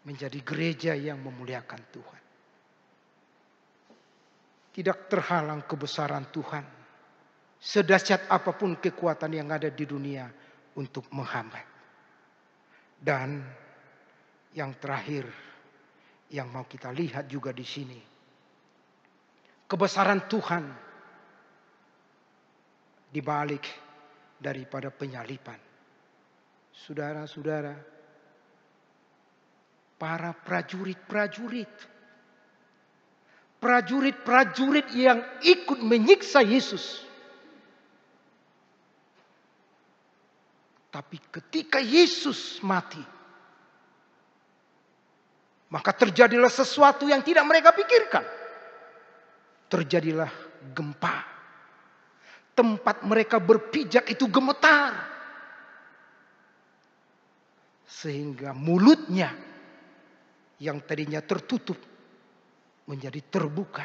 menjadi gereja yang memuliakan Tuhan. Tidak terhalang kebesaran Tuhan, sedahsyat apapun kekuatan yang ada di dunia untuk menghambat. Dan yang terakhir yang mau kita lihat juga di sini, kebesaran Tuhan di balik daripada penyalipan. Saudara-saudara, para prajurit yang ikut menyiksa Yesus. Tapi ketika Yesus mati, maka terjadilah sesuatu yang tidak mereka pikirkan. Terjadilah gempa. Tempat mereka berpijak itu gemetar. Sehingga mulutnya yang tadinya tertutup menjadi terbuka.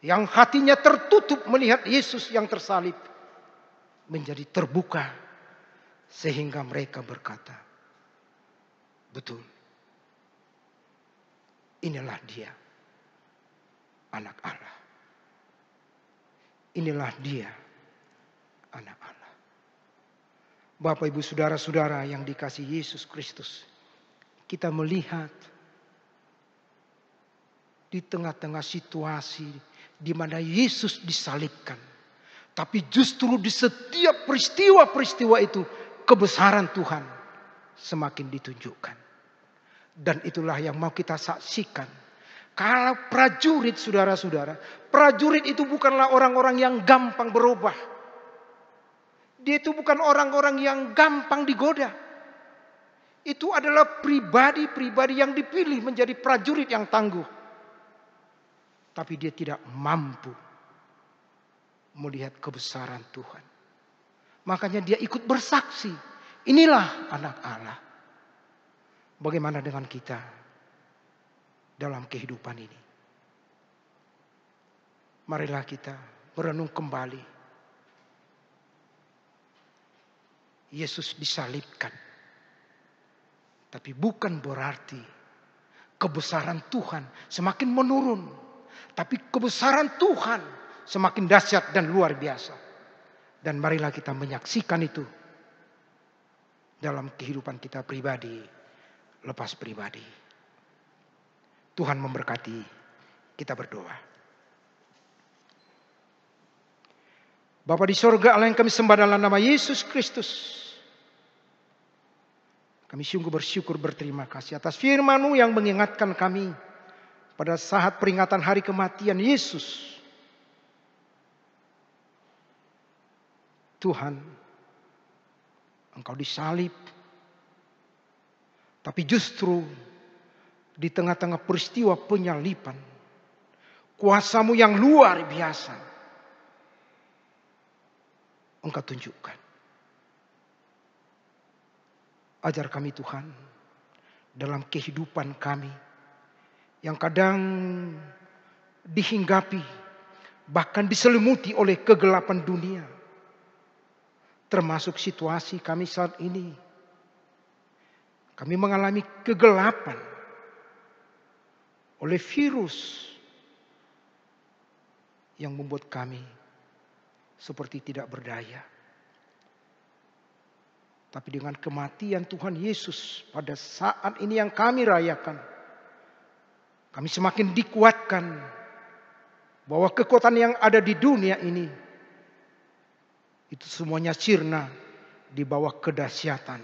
Yang hatinya tertutup melihat Yesus yang tersalib menjadi terbuka. Sehingga mereka berkata, betul, inilah dia, anak Allah. Inilah dia, anak Allah. Bapak, Ibu, Saudara-saudara yang dikasihi Yesus Kristus, kita melihat di tengah-tengah situasi di mana Yesus disalibkan. Tapi justru di setiap peristiwa-peristiwa itu kebesaran Tuhan semakin ditunjukkan. Dan itulah yang mau kita saksikan. Kalau prajurit, saudara-saudara, prajurit itu bukanlah orang-orang yang gampang berubah. Dia itu bukan orang-orang yang gampang digoda. Itu adalah pribadi-pribadi yang dipilih menjadi prajurit yang tangguh. Tapi dia tidak mampu melihat kebesaran Tuhan. Makanya dia ikut bersaksi. Inilah anak Allah. Bagaimana dengan kita dalam kehidupan ini? Marilah kita merenung kembali. Yesus disalibkan. Tapi bukan berarti kebesaran Tuhan semakin menurun. Tapi kebesaran Tuhan semakin dahsyat dan luar biasa. Dan marilah kita menyaksikan itu dalam kehidupan kita pribadi. Lepas pribadi. Tuhan memberkati. Kita berdoa. Bapa di sorga, Allah yang kami sembah dalam nama Yesus Kristus. Kami sungguh bersyukur, berterima kasih atas firman-Mu yang mengingatkan kami pada saat peringatan hari kematian Yesus. Tuhan, Engkau disalib. Tapi justru di tengah-tengah peristiwa penyaliban, kuasa-Mu yang luar biasa Engkau tunjukkan. Ajar kami Tuhan dalam kehidupan kami yang kadang dihinggapi, bahkan diselimuti oleh kegelapan dunia. Termasuk situasi kami saat ini. Kami mengalami kegelapan oleh virus yang membuat kami seperti tidak berdaya. Tapi dengan kematian Tuhan Yesus pada saat ini yang kami rayakan, kami semakin dikuatkan bahwa kekuatan yang ada di dunia ini itu semuanya sirna di bawah kedahsyatan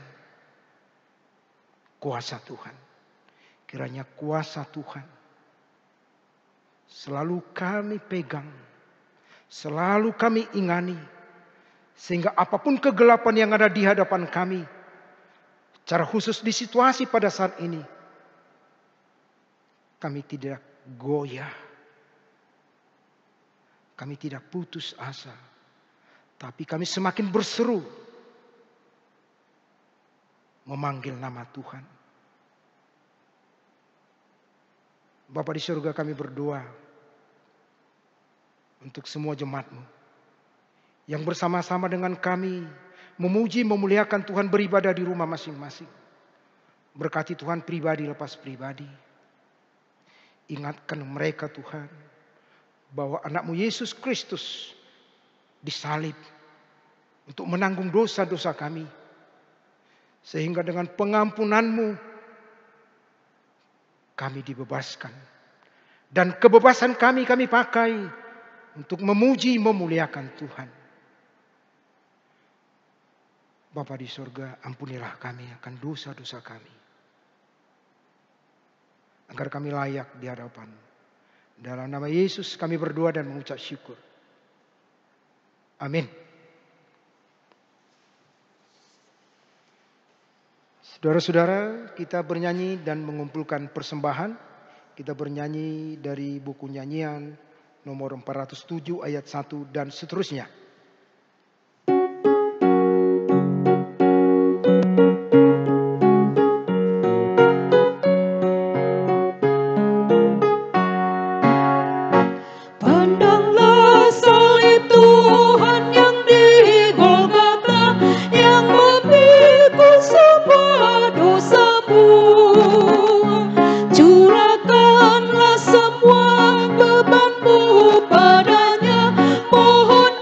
kuasa Tuhan. Kiranya kuasa Tuhan selalu kami pegang, selalu kami ingani, sehingga apapun kegelapan yang ada di hadapan kami, secara khusus di situasi pada saat ini, kami tidak goyah, kami tidak putus asa, tapi kami semakin berseru memanggil nama Tuhan. Bapa di surga, kami berdoa untuk semua jemaat-Mu yang bersama-sama dengan kami memuji, memuliakan Tuhan, beribadah di rumah masing-masing. Berkati Tuhan pribadi lepas pribadi. Ingatkan mereka Tuhan bahwa anak-Mu Yesus Kristus disalib untuk menanggung dosa-dosa kami. Sehingga dengan pengampunan-Mu kami dibebaskan. Dan kebebasan kami pakai untuk memuji, memuliakan Tuhan. Bapa di surga, ampunilah kami akan dosa-dosa kami. Agar kami layak di hadapan. Dalam nama Yesus kami berdoa dan mengucap syukur. Amin. Saudara-saudara, kita bernyanyi dan mengumpulkan persembahan. Kita bernyanyi dari buku nyanyian nomor 407 ayat 1 dan seterusnya. Pandanglah salib Tuhan yang di Golgota, yang memikul semua dosamu. Curahkanlah semua bebanmu padanya, mohon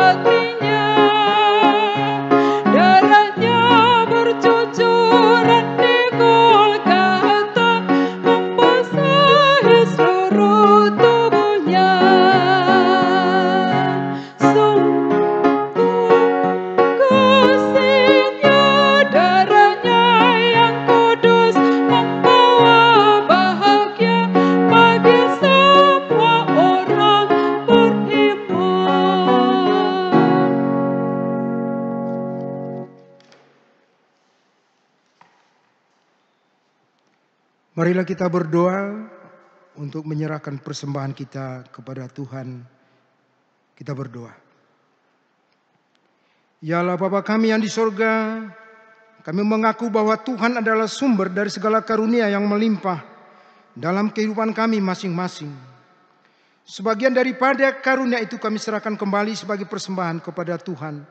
hatinya, darahnya bercucuran di Golgota, membasahi seluruh tubuhnya. Kasihnya, darahnya yang kudus, membawa bahagia bagi semua orang beriman. Marilah kita berdoa untuk menyerahkan persembahan kita kepada Tuhan. Kita berdoa. Ya Allah Bapa kami yang di sorga, kami mengaku bahwa Tuhan adalah sumber dari segala karunia yang melimpah dalam kehidupan kami masing-masing. Sebagian daripada karunia itu kami serahkan kembali sebagai persembahan kepada Tuhan.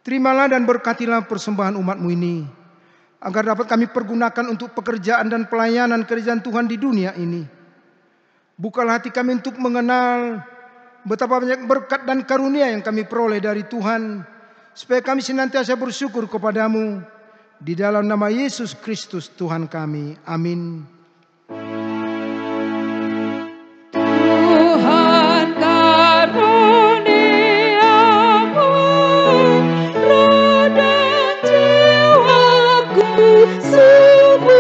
Terimalah dan berkatilah persembahan umat-Mu ini, agar dapat kami pergunakan untuk pekerjaan dan pelayanan kerajaan Tuhan di dunia ini. Bukalah hati kami untuk mengenal betapa banyak berkat dan karunia yang kami peroleh dari Tuhan, supaya kami senantiasa bersyukur kepadamu. Di dalam nama Yesus Kristus Tuhan kami. Amin. Tuhan karuniamu, roh dan jiwaku semua,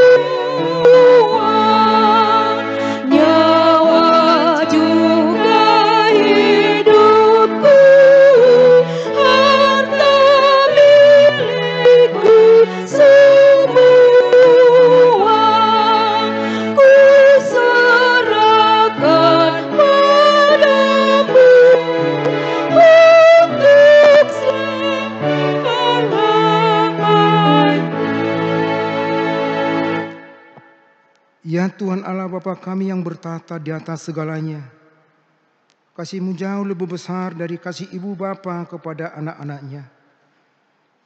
nyawa juga hidupku, harta milikku semua, ku serahkan padamu untuk selama-lamanya. Ya Tuhan Allah Bapa kami yang bertata di atas segalanya, kasih-Mu jauh lebih besar dari kasih ibu bapa kepada anak-anaknya.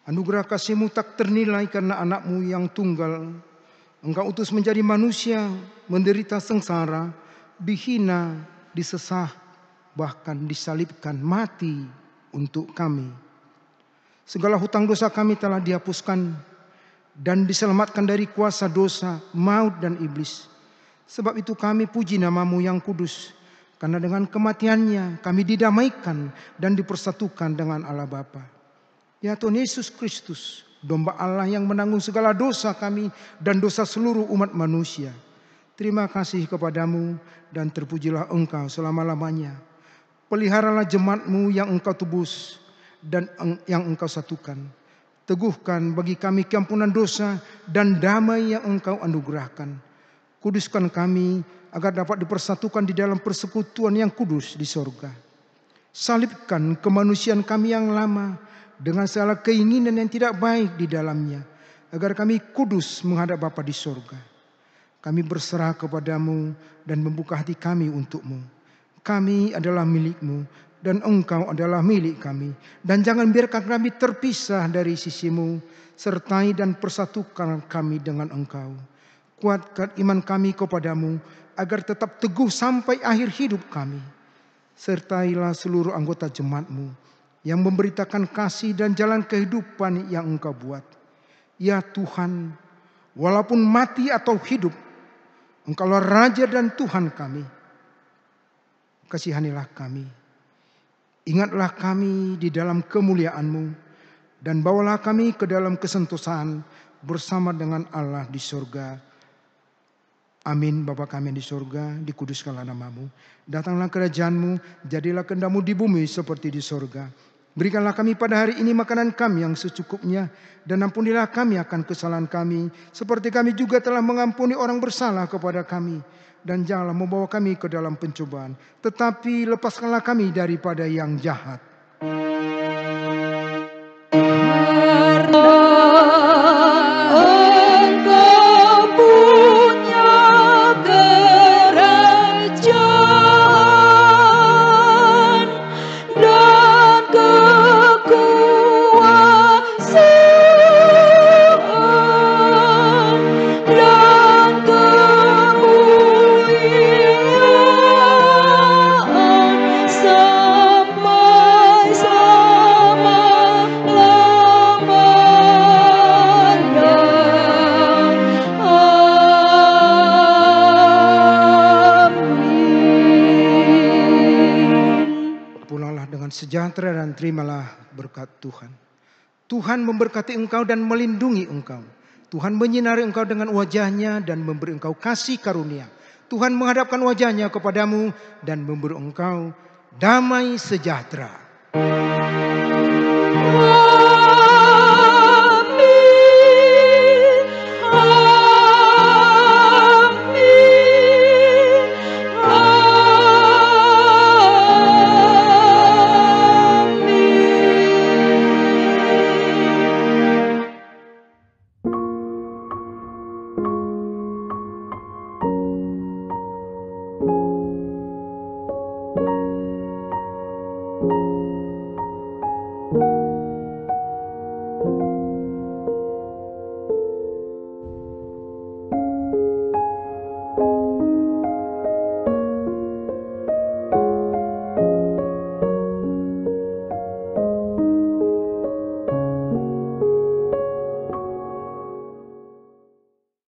Anugerah kasih-Mu tak ternilai karena anak-Mu yang tunggal Engkau utus menjadi manusia, menderita sengsara, dihina, disesah, bahkan disalibkan, mati untuk kami. Segala hutang dosa kami telah dihapuskan dan diselamatkan dari kuasa dosa, maut dan iblis. Sebab itu kami puji nama-Mu yang kudus, karena dengan kematiannya kami didamaikan dan dipersatukan dengan Allah Bapa. Ya Tuhan Yesus Kristus, domba Allah yang menanggung segala dosa kami dan dosa seluruh umat manusia. Terima kasih kepadamu dan terpujilah Engkau selama-lamanya. Peliharalah jemaat-Mu yang Engkau tebus dan yang Engkau satukan. Teguhkan bagi kami keampunan dosa dan damai yang Engkau anugerahkan. Kuduskan kami agar dapat dipersatukan di dalam persekutuan yang kudus di sorga. Salibkan kemanusiaan kami yang lama dengan segala keinginan yang tidak baik di dalamnya, agar kami kudus menghadap Bapa di sorga. Kami berserah kepadamu dan membuka hati kami untuk-Mu. Kami adalah milik-Mu dan Engkau adalah milik kami. Dan jangan biarkan kami terpisah dari sisi-Mu, sertai dan persatukan kami dengan Engkau. Kuatkan iman kami kepadamu agar tetap teguh sampai akhir hidup kami. Sertailah seluruh anggota jemaat-Mu yang memberitakan kasih dan jalan kehidupan yang Engkau buat. Ya Tuhan, walaupun mati atau hidup, Engkaulah Raja dan Tuhan kami. Kasihanilah kami. Ingatlah kami di dalam kemuliaan-Mu, dan bawalah kami ke dalam kesentosaan bersama dengan Allah di sorga. Amin. Bapa kami yang di sorga, dikuduskanlah nama-Mu. Datanglah kerajaan-Mu, jadilah kehendak-Mu di bumi seperti di sorga. Berikanlah kami pada hari ini makanan kami yang secukupnya, dan ampunilah kami akan kesalahan kami, seperti kami juga telah mengampuni orang bersalah kepada kami. Dan janganlah membawa kami ke dalam pencobaan, tetapi lepaskanlah kami daripada yang jahat. Sampai sejahtera dan terimalah berkat Tuhan. Tuhan memberkati engkau dan melindungi engkau. Tuhan menyinari engkau dengan wajah-Nya dan memberi engkau kasih karunia. Tuhan menghadapkan wajah-Nya kepadamu dan memberi engkau damai sejahtera.